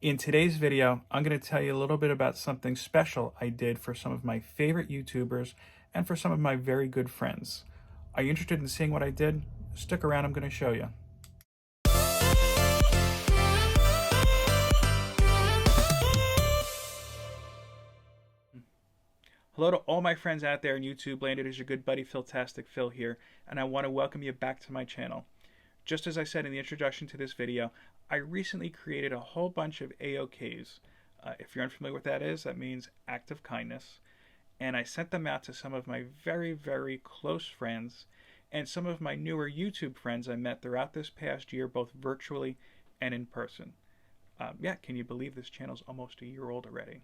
In today's video, I'm going to tell you a little bit about something special I did for some of my favorite YouTubers and for some of my very good friends. Are you interested in seeing what I did? Stick around, I'm going to show you. Hello to all my friends out there in YouTube land. It is your good buddy Philtastic Phil here, and I want to welcome you back to my channel. Just as I said in the introduction to this video, I recently created a whole bunch of AOKs. If you're unfamiliar with what that means act of kindness. And I sent them out to some of my very, very close friends and some of my newer YouTube friends I met throughout this past year, both virtually and in person. Yeah, can you believe this channel's almost a year old already?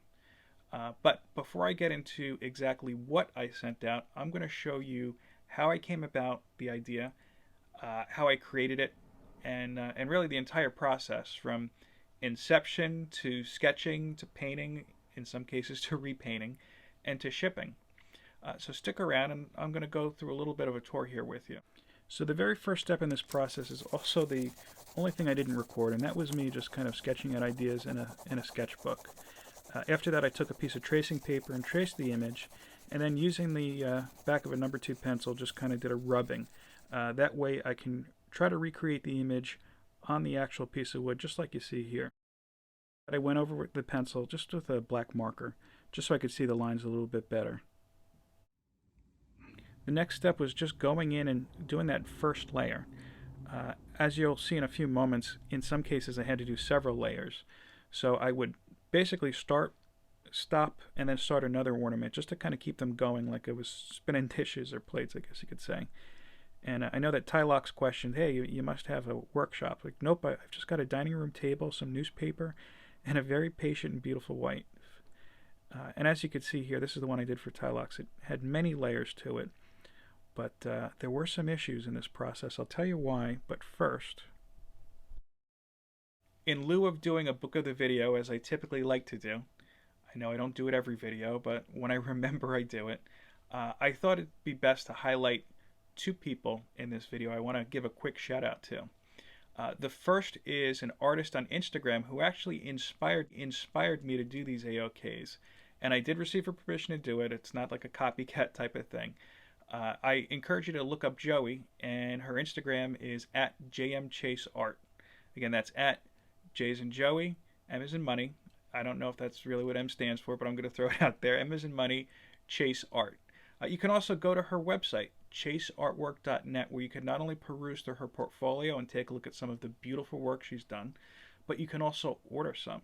But before I get into exactly what I sent out, I'm going to show you how I came about the idea, how I created it, and really the entire process from inception to sketching to painting, in some cases to repainting, and to shipping. So stick around, and I'm going to go through a little bit of a tour here with you. So the very first step in this process is also the only thing I didn't record, and that was me just kind of sketching out ideas in a sketchbook. After that, I took a piece of tracing paper and traced the image, and then using the back of a number 2 pencil, just kind of did a rubbing. That way I can try to recreate the image on the actual piece of wood, just like you see here. I went over with the pencil just with a black marker, just so I could see the lines a little bit better. The next step was just going in and doing that first layer. As you'll see in a few moments, in some cases I had to do several layers. So I would basically start, stop, and then start another ornament just to kind of keep them going like it was spinning dishes or plates, I guess you could say. And I know that Tylox questioned, hey, you must have a workshop. Like, nope, I've just got a dining room table, some newspaper, and a very patient and beautiful wife. And as you can see here, this is the one I did for Tylox. It had many layers to it, but there were some issues in this process. I'll tell you why, but first, in lieu of doing a book of the video, as I typically like to do, I know I don't do it every video, but when I remember I do it, I thought it'd be best to highlight 2 people in this video I want to give a quick shout out to. The first is an artist on Instagram who actually inspired me to do these AOKs, and I did receive her permission to do it. It's not like a copycat type of thing. I encourage you to look up Joey, and her Instagram is at jmchaseart. Again, that's at J's and Joey, M as in money. I don't know if that's really what M stands for, but I'm going to throw it out there. M as in money, Chase Art. You can also go to her website, chaseartwork.net, where you can not only peruse through her portfolio and take a look at some of the beautiful work she's done, but you can also order some.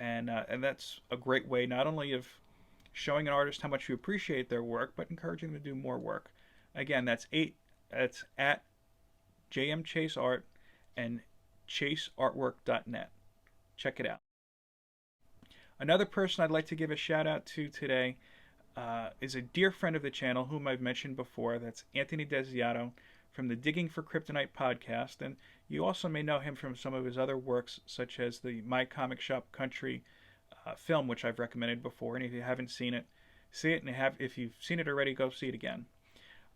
And that's a great way not only of showing an artist how much you appreciate their work, but encouraging them to do more work. Again, that's at jmchaseart and chaseartwork.net. Check it out. Another person I'd like to give a shout out to today is a dear friend of the channel whom I've mentioned before. That's Anthony Desiato from the Digging for Kryptonite podcast, and you also may know him from some of his other works, such as the My Comic Shop Country film, which I've recommended before. And if you haven't seen it, see it, and if you've seen it already, go see it again.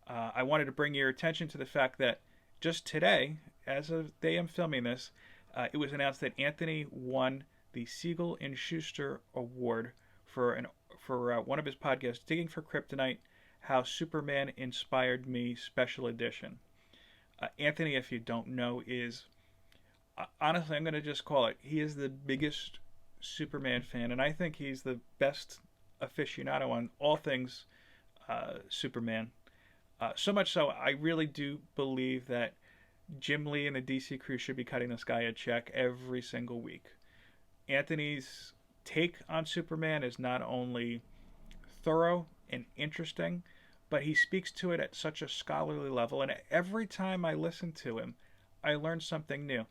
I wanted to bring your attention to the fact that just today, as of the day I'm filming this, it was announced that Anthony won the Siegel and Schuster Award for one of his podcasts, Digging for Kryptonite, How Superman Inspired Me Special Edition. Anthony, if you don't know, is, honestly, I'm going to just call it, he is the biggest Superman fan, and I think he's the best aficionado on all things Superman. So much so, I really do believe that Jim Lee and the DC crew should be cutting this guy a check every single week. Anthony's take on Superman is not only thorough and interesting, but he speaks to it at such a scholarly level, and every time I listen to him, I learn something new.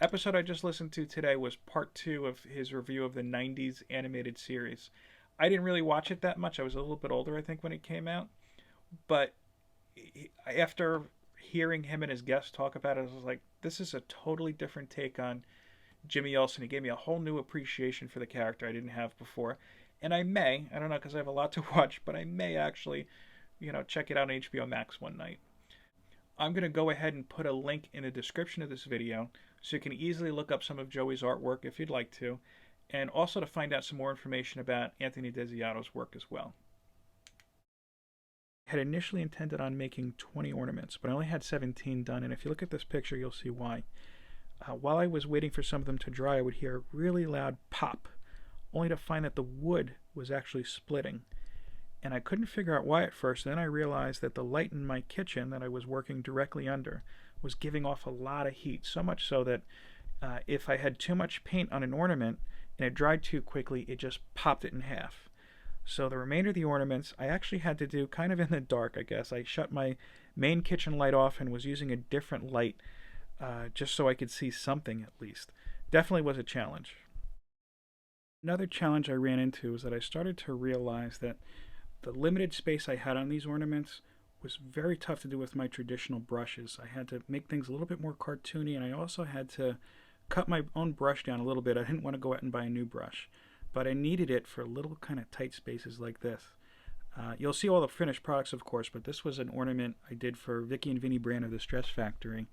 Episode I just listened to today was part 2 of his review of the 90s animated series. I didn't really watch it that much. I was a little bit older, I think, when it came out, but after hearing him and his guests talk about it, I was like, this is a totally different take on Jimmy Olsen. He gave me a whole new appreciation for the character I didn't have before. And I don't know because I have a lot to watch, but I may actually, check it out on HBO Max one night. I'm going to go ahead and put a link in the description of this video So you can easily look up some of Joey's artwork if you'd like to, and also to find out some more information about Anthony Desiato's work as well. I had initially intended on making 20 ornaments, but I only had 17 done, and if you look at this picture, you'll see why. While I was waiting for some of them to dry, I would hear a really loud pop, only to find that the wood was actually splitting. And I couldn't figure out why at first. Then I realized that the light in my kitchen that I was working directly under was giving off a lot of heat, so much so that if I had too much paint on an ornament and it dried too quickly, it just popped it in half. So the remainder of the ornaments I actually had to do kind of in the dark, I guess. I shut my main kitchen light off and was using a different light just so I could see something at least. Definitely was a challenge. Another challenge I ran into was that I started to realize that the limited space I had on these ornaments was very tough to do with my traditional brushes. I had to make things a little bit more cartoony, and I also had to cut my own brush down a little bit. I didn't want to go out and buy a new brush, but I needed it for little kind of tight spaces like this. You'll see all the finished products, of course, but this was an ornament I did for Vicky and Vinny brand of the Stress Factory.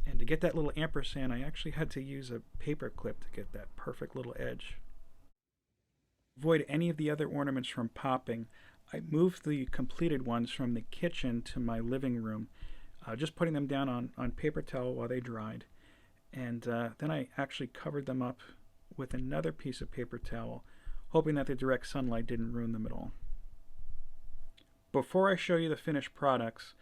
And to get that little ampersand, I actually had to use a paper clip to get that perfect little edge. To avoid any of the other ornaments from popping, I moved the completed ones from the kitchen to my living room, just putting them down on paper towel while they dried. And then I actually covered them up with another piece of paper towel, hoping that the direct sunlight didn't ruin them at all. Before I show you the finished products,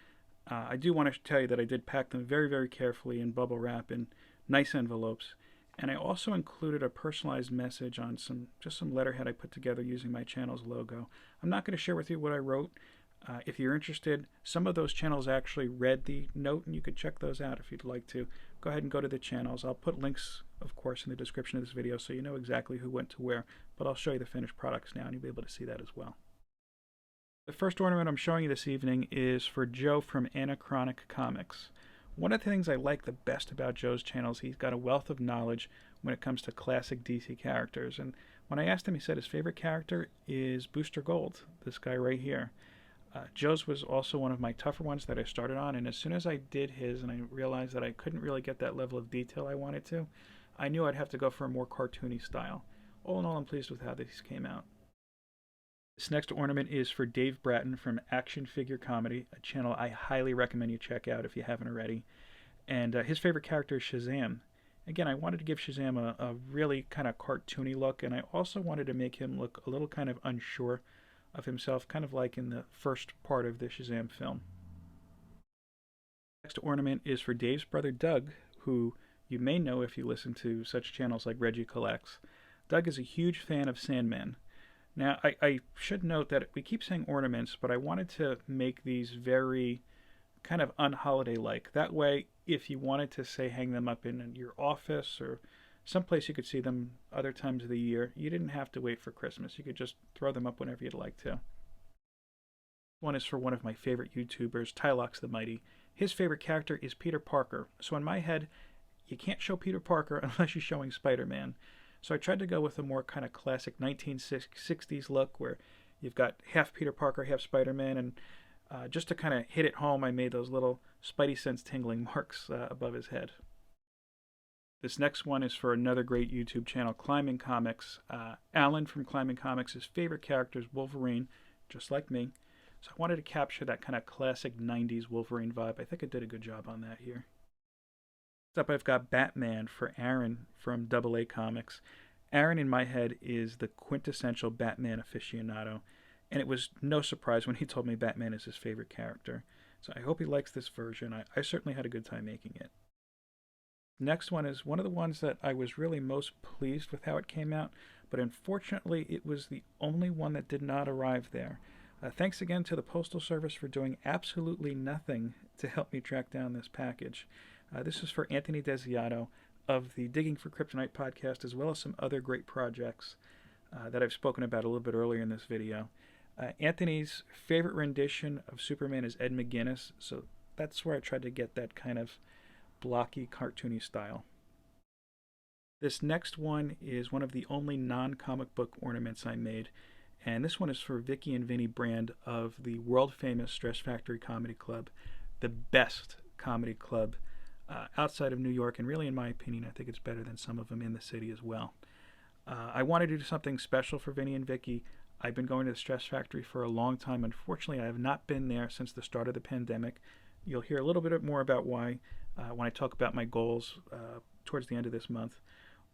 I do want to tell you that I did pack them very, very carefully in bubble wrap in nice envelopes. And I also included a personalized message on just some letterhead I put together using my channel's logo. I'm not going to share with you what I wrote. If you're interested, some of those channels actually read the note, and you could check those out if you'd like to. Go ahead and go to the channels. I'll put links, of course, in the description of this video so you know exactly who went to where, but I'll show you the finished products now, and you'll be able to see that as well. The first ornament I'm showing you this evening is for Joe from Anachronic Comics. One of the things I like the best about Joe's channel is he's got a wealth of knowledge when it comes to classic DC characters. And when I asked him, he said his favorite character is Booster Gold, this guy right here. Joe's was also one of my tougher ones that I started on, and as soon as I did his and I realized that I couldn't really get that level of detail I wanted to, I knew I'd have to go for a more cartoony style. All in all, I'm pleased with how these came out. This next ornament is for Dave Bratton from Action Figure Comedy, a channel I highly recommend you check out if you haven't already. And his favorite character is Shazam. Again, I wanted to give Shazam a really kind of cartoony look, and I also wanted to make him look a little kind of unsure of himself, kind of like in the first part of the Shazam film. Next ornament is for Dave's brother Doug, who you may know if you listen to such channels like Reggie Collects. Doug is a huge fan of Sandman. Now, I should note that we keep saying ornaments, but I wanted to make these very kind of unholiday-like. That way, if you wanted to, say, hang them up in your office or someplace you could see them other times of the year, you didn't have to wait for Christmas. You could just throw them up whenever you'd like to. One is for one of my favorite YouTubers, Tylox the Mighty. His favorite character is Peter Parker. So in my head, you can't show Peter Parker unless you're showing Spider-Man. So I tried to go with a more kind of classic 1960s look where you've got half Peter Parker, half Spider-Man, and just to kind of hit it home, I made those little Spidey sense tingling marks above his head. This next one is for another great YouTube channel, Climbing Comics. Alan from Climbing Comics, his favorite character is Wolverine, just like me. So I wanted to capture that kind of classic 90s Wolverine vibe. I think I did a good job on that here. Next up, I've got Batman for Aaron from AA Comics. Aaron, in my head, is the quintessential Batman aficionado, and it was no surprise when he told me Batman is his favorite character. So I hope he likes this version. I certainly had a good time making it. Next one is one of the ones that I was really most pleased with how it came out, but unfortunately it was the only one that did not arrive there. Thanks again to the Postal Service for doing absolutely nothing to help me track down this package. This is for Anthony Desiato of the Digging for Kryptonite podcast, as well as some other great projects that I've spoken about a little bit earlier in this video. Anthony's favorite rendition of Superman is Ed McGuinness, so that's where I tried to get that kind of blocky, cartoony style. This next one is one of the only non-comic book ornaments I made, and this one is for Vicky and Vinny brand of the world-famous Stress Factory Comedy Club, the best comedy club outside of New York, and really, in my opinion, I think it's better than some of them in the city as well. I wanted to do something special for Vinny and Vicky. I've been going to the Stress Factory for a long time. Unfortunately, I have not been there since the start of the pandemic. You'll hear a little bit more about why when I talk about my goals towards the end of this month.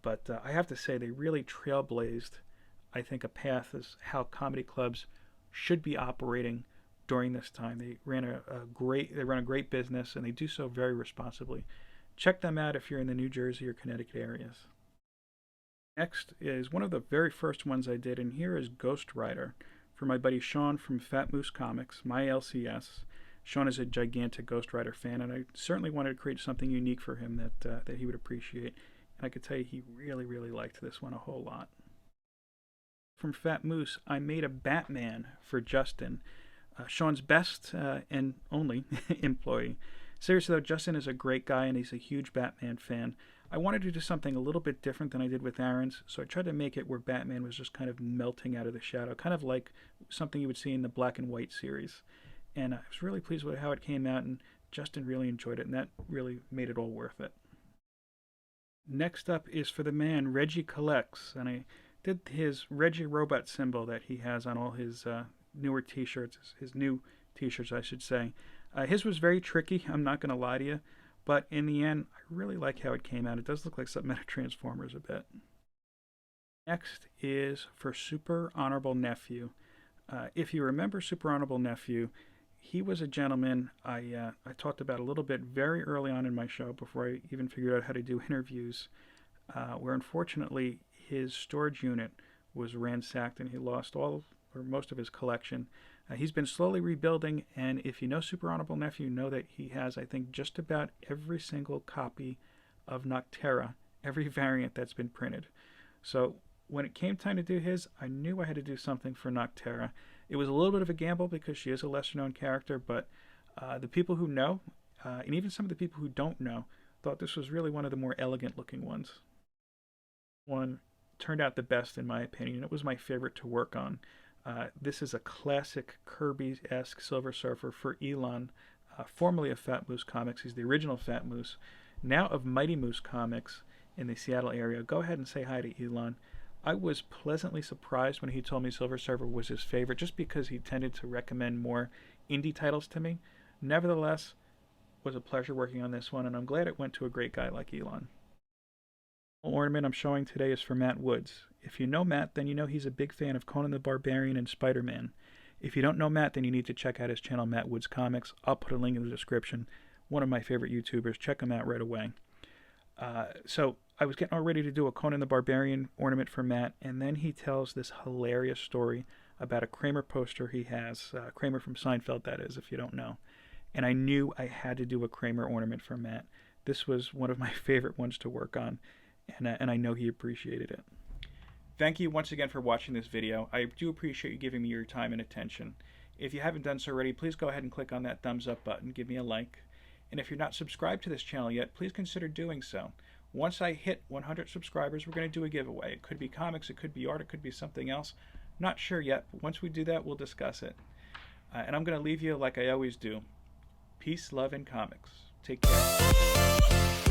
But I have to say, they really trailblazed, I think, a path as how comedy clubs should be operating during this time. They run a great business, and they do so very responsibly. Check them out if you're in the New Jersey or Connecticut areas. Next is one of the very first ones I did, and here is Ghost Rider for my buddy Sean from Fat Moose Comics, my LCS. Sean is a gigantic Ghost Rider fan, and I certainly wanted to create something unique for him that he would appreciate. And I could tell you he really, really liked this one a whole lot. From Fat Moose, I made a Batman for Justin, Sean's best and only employee. Seriously though, Justin is a great guy and he's a huge Batman fan. I wanted to do something a little bit different than I did with Aaron's, so I tried to make it where Batman was just kind of melting out of the shadow, kind of like something you would see in the Black and White series. And I was really pleased with how it came out, and Justin really enjoyed it, and that really made it all worth it. Next up is for the man Reggie Collects, and I did his Reggie Robot symbol that he has on all his newer t-shirts, his new t-shirts I should say. His was very tricky, I'm not going to lie to you, but in the end, I really like how it came out. It does look like something out of Transformers a bit. Next is for Super Honorable Nephew. If you remember Super Honorable Nephew, he was a gentleman I talked about a little bit very early on in my show before I even figured out how to do interviews, where unfortunately his storage unit was ransacked and he lost all or most of his collection. He's been slowly rebuilding, and if you know Super Honorable Nephew, you know that he has, I think, just about every single copy of Noctera, every variant that's been printed. So when it came time to do his, I knew I had to do something for Noctera. It was a little bit of a gamble because she is a lesser-known character, but the people who know, and even some of the people who don't know, thought this was really one of the more elegant-looking ones. One turned out the best, in my opinion. It was my favorite to work on. This is a classic Kirby-esque Silver Surfer for Elon, formerly of Fat Moose Comics. He's the original Fat Moose, now of Mighty Moose Comics in the Seattle area. Go ahead and say hi to Elon. I was pleasantly surprised when he told me Silver Surfer was his favorite, just because he tended to recommend more indie titles to me. Nevertheless, it was a pleasure working on this one, and I'm glad it went to a great guy like Elon. The ornament I'm showing today is for Matt Woods. If you know Matt, then you know he's a big fan of Conan the Barbarian and Spider-Man. If you don't know Matt, then you need to check out his channel, Matt Woods Comics. I'll put a link in the description. One of my favorite YouTubers. Check him out right away. So I was getting all ready to do a Conan the Barbarian ornament for Matt, and then he tells this hilarious story about a Kramer poster he has. Kramer from Seinfeld, that is, if you don't know. And I knew I had to do a Kramer ornament for Matt. This was one of my favorite ones to work on, and I know he appreciated it. Thank you once again for watching this video. I do appreciate you giving me your time and attention. If you haven't done so already, please go ahead and click on that thumbs up button, give me a like. And if you're not subscribed to this channel yet, please consider doing so. Once I hit 100 subscribers, we're going to do a giveaway. It could be comics, it could be art, it could be something else. Not sure yet, but once we do that, we'll discuss it. And I'm going to leave you like I always do. Peace, love, and comics. Take care.